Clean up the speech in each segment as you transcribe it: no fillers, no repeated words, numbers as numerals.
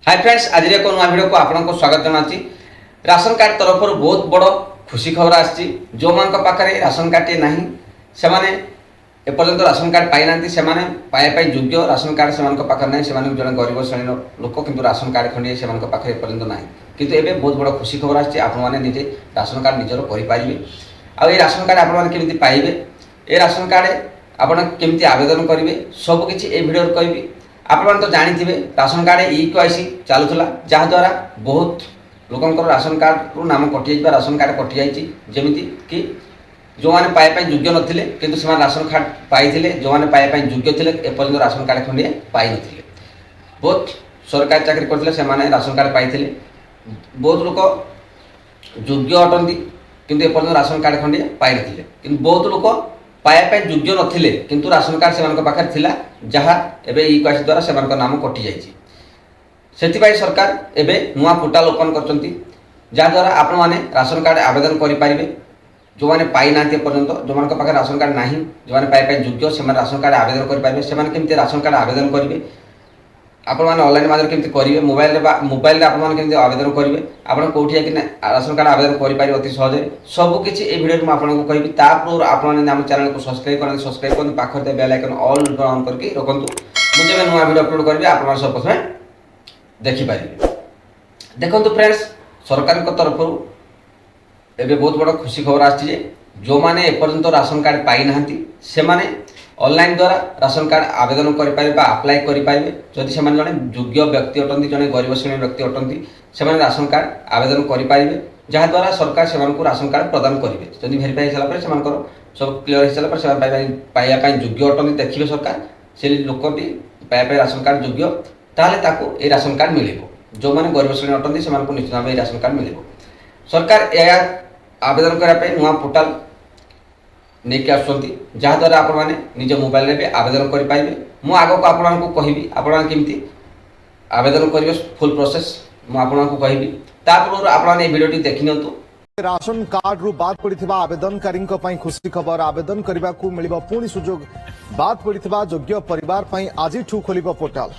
Hi friends, आज एक नुआ वीडियो को आपको स्वागत जनाची। राशन कार्ड तरफ बहुत बड़ खुशी खबर आसी। जो मान पाखे राशन कार्ड टे नहीं से एपर्यंत राशन कार्ड पाई ना से पाइबा योग्य राशन कार्ड से पाखे ना से जन गरीब श्रेणी लोक किंतु राशन कार्ड खंडे से पाखे एपर्यंत ना किंतु एबे बहुत बड़ खुशी खबर आसी। आपजे राशन कार्ड निजर करेंगे आ राशन कार्ड आपमि पाइबे ए राशन कार्ड आपमि आवेदन करेंगे सबकि ए भिडियो कहि। आप तो जानी राशन कार्ड EKYC चलूला जहाद्वारा बहुत लोकंर राशन कार्ड रु नाम कटि जाइए राशन कार्ड कटि जाइए जमीती कि जो मैंने पाइबा योग्य नथिले किंतु से राशन कार्ड पाई जो मैंने पाइबा योग्य थे एपर्यंत राशन कार्ड खंडे पाई नथिले। बहुत सरकारी चाकरी करते से राशन कार्ड पाई बहुत लोक योग्य अटंती किंतु एपर्यंत राशन कार्ड खंडे पाई नथिले किंतु बहुत लोक पाइबा योग्य नथिले किंतु राशन कार्ड से पाखे थिला जहाँ एबे EKYC द्वारा से नाम कटि जाइए। से सरकार एबे नुआ पोर्टाल ओपन करचंती जहाद्वारा आपण मैंने राशन कार्ड आवेदन करेंगे जो मैंने पाई ना पर्यंत जो मान पाखे राशन कार्ड नहीं जो मैंने पाइबा योग्य से राशन कार्ड आवेदन करेंगे से केमती राशन कार्ड आवेदन करेंगे आपण मैंने ऑनलाइन माध्यम केमती करेंगे मोबाइल आपमि आवेदन करेंगे आप कौटी राशन कार्ड आवेदन करेंगे अति सहज सबकि ये वीडियो में आपको कहि पूर्व आपने आम चैनल को सब्सक्राइब करें पाखे बेल आइकन ऑल ऑन करके रखु मुझे नुआ वीडियो अपलोड करेंगे आप सब प्रथम देखिपारे। देखो फ्रेंड्स, सरकार तरफ एबे बहुत बड़ा खुशी खबर आसी जो मैंने एपर्यंत राशन कार्ड पाई ना से ऑनलाइन द्वारा राशन कार्ड आवेदन करेंगे अप्लाई करेंगे जदि से जड़े योग्य व्यक्ति अटंती जड़े गरीब श्रेणी व्यक्ति अटंती से राशन कार्ड आवेदन करेंगे जहाद्वारा सरकार से राशन कार्ड प्रदान करेंगे जब भेरीफाई होगा से सब क्लीयर हो सारापर से पाइबा योग्य अटंती देखिए सरकार से लोकटी पाइबा राशन कार्ड योग्य ताले ताको ए राशन कार्ड मिले जो मैंने गरीब श्रेणी अटंती से निश्चित भाव राशन कार्ड मिले। सरकार यह आवेदन करने नुआ पोर्टाल नहीं आसुँच जहाद्वारा आपने निज मोबाइल भी आवेदन करेंगे। मु आग को आपको कहबी आपमि आवेदन करेंगे फुल प्रोसेस मुझे कहबी पूर्व आपने भिडियो देखी नियंतु। राशन कार्ड रु बाद पड़िथिबा आवेदनकारी खुशी खबर आवेदन करने को मिलिबो पुणी सुजोग बाद पड़िथिबा योग्य परिवार पई आज खोलिबो पोर्टाल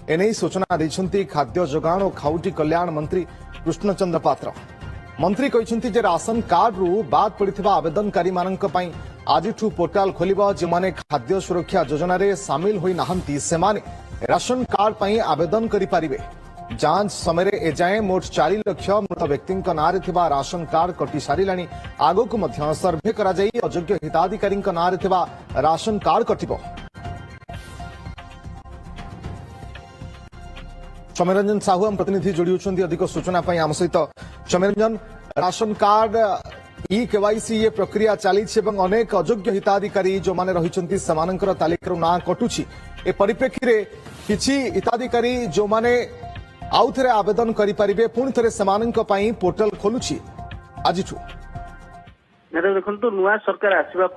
एने सूचना दैछंती खाद्य जोगाण और खाउटी कल्याण मंत्री कृष्णचंद्र पात्र। मंत्री कहते जे राशन कार्ड रु बाद पड़िथिबा आवेदनकारी मानक पई आज पोर्टाल खोलिबो जे माने खाद्य सुरक्षा योजना रे शामिल होई नाहंती से माने राशन कार्ड पई आवेदन करि पारिबे। जांच समय एजाए मोट 4 लाख मृत व्यक्ति नारे थिबा राशन कार्ड कटि सारिलानी आगो को मध्य सर्वे करा जाई अयोग्य हिताधिकारी नारे थिबा राशन कार्ड कटिबो। सौम्यरंजन साहू हम प्रतिनिधि जोड़ी होछंती अधिक सूचना पई आम सहित। सौम्यरंजन, राशन कार्ड EKYC ये प्रक्रिया चली अनेक अयोग्य हिताधिकारी जो माने रहिछंती समानकर तालिका ना कटुछि ए परिप्रेक्षी रे किछि हिताधिकारी जो माने आउ थे आवेदन करेंगे पुणी थे से पोर्टाल खोलुछि आज देखो नुआ सरकार आसवा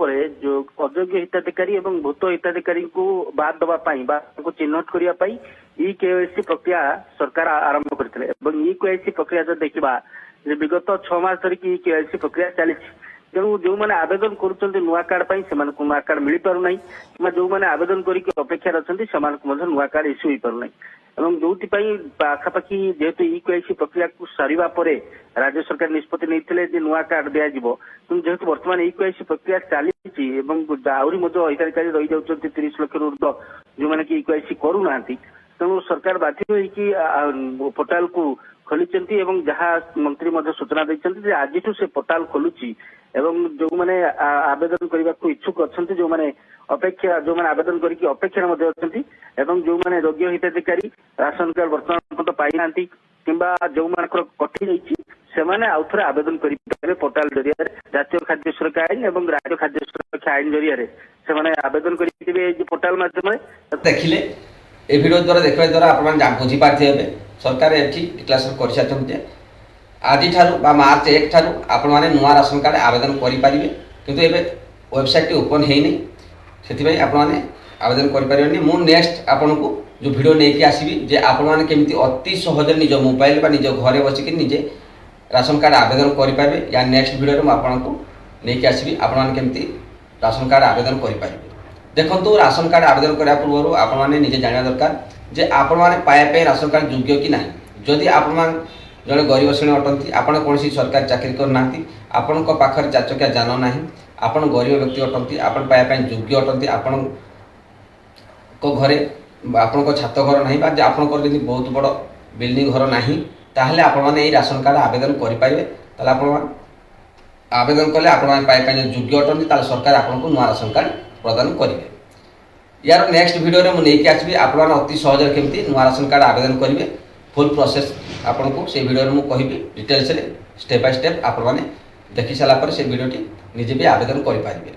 जो अयोग्य हिताधिकारी और भूत हिताधिकारी को बाद दवाई चिन्हट करने EKYC प्रक्रिया सरकार आरंभ करते EKYC प्रक्रिया जो देखा विगत 6 मास धरिक EKYC प्रक्रिया चली तेणु जो मैंने आवेदन कर नुआ कार्ड से नुआ कार्ड मिल पारना कि जो मैंने आवेदन करके अपेक्षा अच्छा नुआ कार्ड इश्यू हो पारना जो पाखापाखि जेहेतु EKYC प्रक्रिया को सारिबा परे राज्य सरकार निष्पत्ति नहीं नुआ कार्ड दिज्व कि जेहेतु बर्तमान EKYC प्रक्रिया चली आहरी हिताधिकारी रही जाती 30 लाख ऊर्ध्व जो मैंने कि EKYC करूना तेणु सरकार बाध्य होगी पोर्टाल को खोली जहाँ मंत्री सूचना देते आज से पोर्टाल खोलुची जो मैंने आवेदन करने को इच्छुक अच्छा जो मैंने अपेक्षा जो मैंने आवेदन करके अपेक्षा अच्छा जो मैंने योग्य हिताधिकारी राशन कार्ड बर्तमान पाई ना कि जो कटि जाइए आउ थे आवेदन करेंगे पोर्टाल जरिया जातीय खाद्य सुरक्षा आईन और राज्य खाद्य सुरक्षा आईन जरिया से आवेदन करेंगे पोर्टाल माध्यम देखिले ए वीडियो द्वारा देखा द्वारा आप बुझीपारे सरकार ये डिक्लेरेसन कर सारी आज मार्च 1 ठारू आपण मैंने नुआ राशन कार्ड आवेदन करेंगे किंतु एबे वेबसाइट ओपन है नहीं से आपने आवेदन करें। मु नेक्स्ट आपन को जो वीडियो नहीं आसबि जे आपण मैंने केमती अति सहज निज मोबाइल निज घरे बसिक निजे राशन कार्ड आवेदन करेंगे या नेक्स्ट वीडियो में आपको नहीं आसबि आपण मैंने केमती राशन कार्ड आवेदन करेंगे। देखो राशन कार्ड आवेदन करने पूर्व आपने निजे जाना दरकार जे आपण मैंने पाइबा राशन कार्ड योग्य कि ना जदि आपण जड़े गरीब श्रेणी अटंती आपण कौन सरकारी चाकरी करना आपण पाखर चाचकिया जान ना आपण गरीब व्यक्ति अटंती आपण पाइबा योग्य अटंती आपण घरे आपण छात घर ना आपंकर जब बहुत बड़ बिल्डिंग घर ना ताहले आपण मैंने राशन कार्ड आवेदन करेंगे आप आवेदन कले आपण पाइबा योग्य अटंती सरकार आपको नुआ राशन कार्ड प्रदान करेंगे। यार नेक्स्ट वीडियो में मुझे आसबि आपण अति सहज केमती नुआ राशन कार्ड आवेदन करेंगे फुल प्रोसेस आपन को से वीडियो में कहि डिटेल्स रे स्टेप बाय स्टेप आपण माने देखि साला पर से वीडियोटी निजे भी आवेदन करि पारिबे।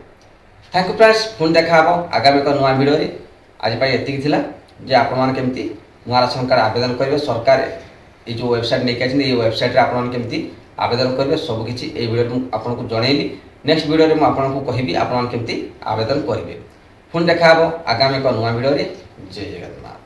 थैंक यू फ्रेंड्स पुन देखा हबो आगामी एक नुआ वीडियो रे। आज पाई एतिक थिला जे आपण मान केमती नुआ राशन कार्ड आवेदन करिवे सरकार ए जो वेबसाइट नै काछि ए वेबसाइट रे आपण मान केमती आवेदन करिवे सब किछि ए वीडियो में आपण को जणैली। नेक्स्ट वीडियो रे म आपण को कहिबी आपण मान केमती आवेदन करिवे। पुन देखा हबो आगामी एक नुआ वीडियो रे। जय जगन्नाथ।